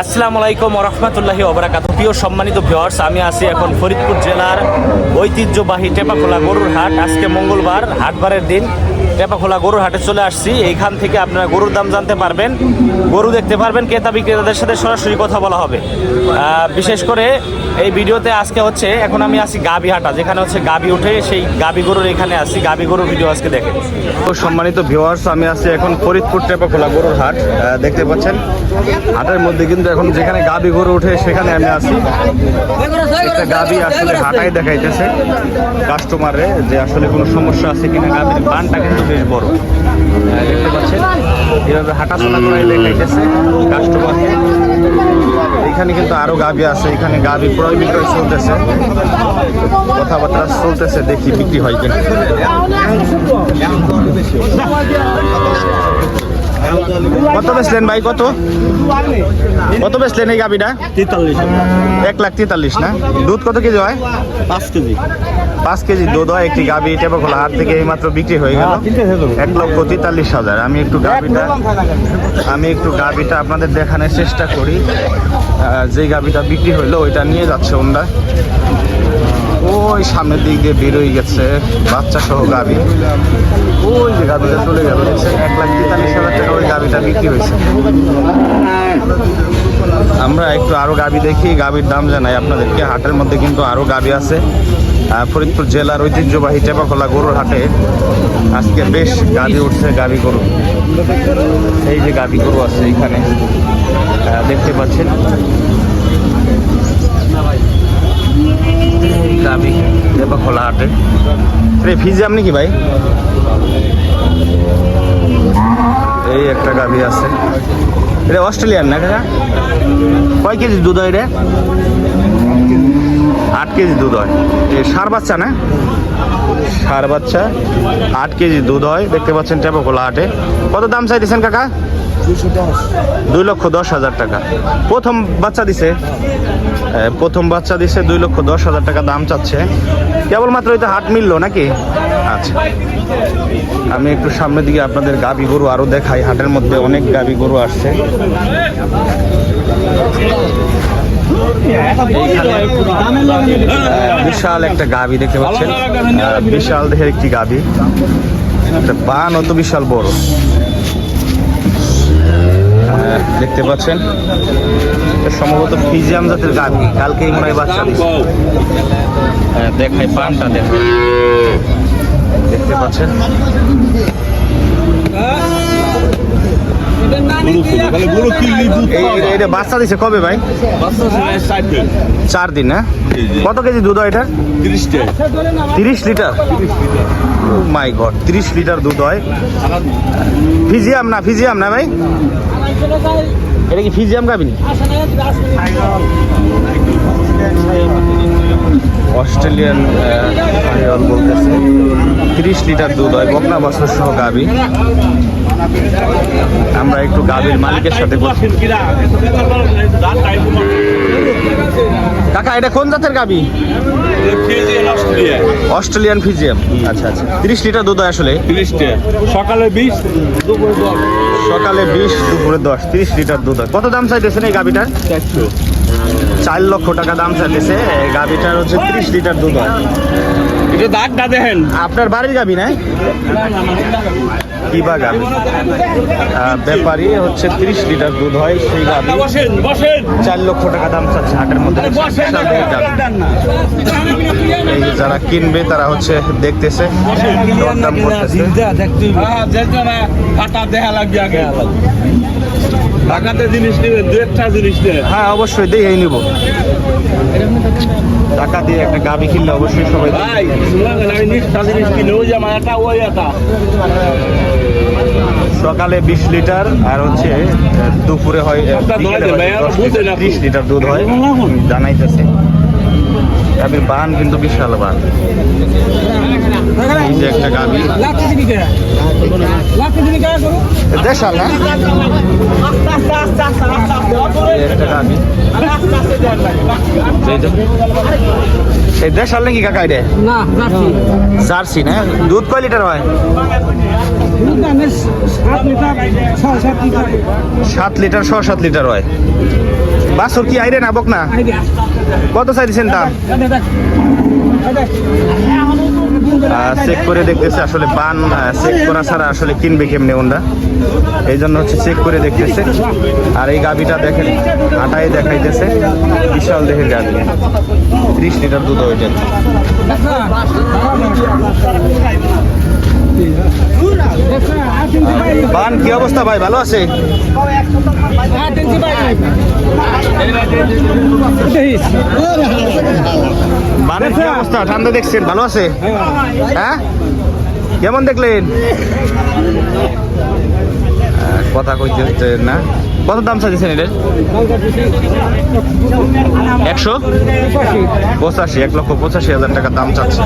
আসসালামু আলাইকুম ওয়া রাহমাতুল্লাহি ওয়া বারাকাতুহু। প্রিয় সম্মানিত ভিউয়ার্স, আমি আছি এখন ফরিদপুর জেলার ঐতিহ্যবাহী টেপাখোলা গরুর হাট। আজকে মঙ্গলবার, হাটবারের দিন। টেপাখোলা গরুর হাটে চলে আসছি। এইখান থেকে আপনারা গরুর দাম জানতে পারবেন, গরু দেখতে পারবেন, ক্রেতা বিক্রেতাদের সাথে সরাসরি কথা বলা হবে। বিশেষ করে এই ভিডিওতে আজকে হচ্ছে, এখন আমি আছি গাবি হাটা, যেখানে হচ্ছে গাবি উঠে সেই গাবি গরুর এখানে আছি। গাবি গরুর ভিডিও আজকে দেখেন। সম্মানিত ভিউয়ার্স, আমি আছি এখন ফরিদপুর টেপাখোলা গরুর হাট। দেখতে পাচ্ছেন হাটের মধ্যে কিন্তু এখন যেখানে গাবি গরু উঠে সেখানে আমি আছি। একটা গাবি আসলে হাটাই দেখাইতেছে কাস্টমারে যে আসলে কোনো সমস্যা আছে কিনা। গাবির বানটা কিন্তু বেশ বড়, দেখতে পাচ্ছেন। এভাবে হাঁটাচলা করে দেখাইতেছে কাস্টমারকে। এখানে কিন্তু আরো গাবি আছে, এখানে গাবি ক্রয় বিক্রয় চলতেছে, কথাবার্তা চলতেছে, দেখি বিক্রি হয় কিনা। কত বেচলেন ভাই? কত কত বেচলেন এই গাবিটা? 43। 1,43,000 না? দুধ কত কেজি হয়? 5 কেজি। 5 কেজি দুধ হয় একটি গাবি। টেপাখোলা হাট থেকে এইমাত্র বিক্রি হয়ে গেল 1,43,000। আমি একটু গাবিটা আপনাদের দেখানোর চেষ্টা করি। যে গাবিটা বিক্রি হইলো ওইটা নিয়ে যাচ্ছে ওনরা। ওই সামনের দিক দিয়ে বেরোই গেছে বাচ্চা সহ গাবি। ওই যে গাবিটা চলে গেল, 1,43,000 টাকা ওই গাবিটা বিক্রি হয়েছে। আমরা একটু আরো গাবি দেখি, গাবির দাম জানাই আপনাদেরকে। হাটের মধ্যে কিন্তু আরো গাবি আছে। ফরিদপুর জেলার ঐতিহ্যবাহী টেপাখোলা গরুর হাটে আজকে বেশ গাবি উঠছে, গাবি গরু। এই যে গাবি গরু আছে এখানে, দেখতে পাচ্ছেন গাবি টেপাখোলা হাটে। ফিজিয়াম নাকি ভাই? এই একটা গাবি আছে, এটা অস্ট্রেলিয়ান না কাকা? কয় কেজি দুধ হয়? এটা 8 কেজি দুধ হয়। এই ষাঁড় বাচ্চা না? ষাঁড় বাচ্চা, 8 কেজি দুধ হয়। দেখতে পাচ্ছেন টেপাখোলা হাটে। কত দাম চাইতেছেন কাকা? 2,10,000 টাকা। প্রথম বাচ্চা দিছে? প্রথম বাচ্চা দিছে, 2,10,000 টাকা দাম চাচ্ছে। কেবলমাত্র হয়তো হাট মিললো নাকি? আচ্ছা, আমি একটু সামনের দিকে আপনাদের গাবি গরু আরো দেখাই। হাটের মধ্যে অনেক গাবি গরু আসছে। বিশাল একটা গাবি দেখতে পাচ্ছেন, বিশাল দেহের একটি গাবি। বান অত বিশাল বড়, দেখতে পাচ্ছেন। সম্ভবত ফিজিয়াম জাতের গাবি, কালকেই মনে হয় বাচ্চা দিচ্ছে। দেখাই পানটা, দেখেন, দেখতে পাচ্ছেন। এটা বাচ্চা দিছে কবে ভাই? 4 দিন। না? কত কেজি দুধ হয় এটা? 30 লিটার। মাই গড, 30 লিটার দুধ হয়। ফিজিয়াম না? ফিজিয়াম না ভাই? এটা কি ফিজিয়াম গাবিন? অস্ট্রেলিয়ান বলতেছে। 30 লিটার দুধ হয়, বকনা বাছুর সহ গাবি। আমরা একটু গাবির মালিকের সাথে কাকা, এটা কোন জাতের গাবি? অস্ট্রেলিয়ান ফিজিয়াম। আচ্ছা আচ্ছা, 30 লিটার দুধ হয় আসলে। সকালে 20, দুপুরে 10। সকালে 20, দুপুরে 10, 30 লিটার দুধ হয়। কত দাম চাইতেছেন এই গাবিটার? 4 লক্ষ টাকা দাম চাইতেছে। এই গাবিটার হচ্ছে 30 লিটার দুধ হয়। এটা দাগটা দেখেন। আপনার বাড়ির গাবি না? কিবা গাবি। ব্যাপারী হচ্ছে 30 লিটার দুধ হয় সেই গাবি। 4 লক্ষ টাকা দাম চাচ্ছে হাটের মধ্যে। এই যারা কিনবে তারা হচ্ছে দেখতেছে, দরদাম করতেছে। টাকাতে জিনিস নেবেন, 2-1টা জিনিস নেবেন। হ্যাঁ অবশ্যই দেখেই নিব। টাকা দিয়ে একটা গাবি কিনলে অবশ্যই সবাই ভাই আমি নিষ্ঠা জিনিস কিনে ওই যে মায়াটা ওই এটা। সকালে 20 লিটার আর হচ্ছে দুপুরে হয় 30 লিটার দুধ হয় জানাইতেছে। গাবির বান কিন্তু বিশাল বান। এই যে একটা গাবি দেশাল না? একটা গাবি এই তো এই দেশাল নাকি কাকা এটা? না রাখছি জার্সি না? দুধ কয় লিটার হয়? 7 লিটার 6-7 লিটার হয়। বাছুর কি আইরে না বক না? কত চাইছেন দাম? চেক করে দেখতেছে আসলে বান চেক করা ছাড়া আসলে কিনবে কেমনে ওনরা, এই জন্য হচ্ছে চেক করে দেখতেছে। আর এই গাভিটা দেখেন আটাই দেখাইতেছে, বিশাল দেহের গাভি, 30 লিটার দুধ ওইটা। বান কি অবস্থা ভাই, ভালো আছে? বানের কি অবস্থা, ঠান্ডা দেখছেন, ভালো আছে? হ্যাঁ কেমন দেখলেন? কথা কইতে হচ্ছে না। কত দাম চাইছেন এটার? 185, 1,85,000 টাকা দাম চাচ্ছে।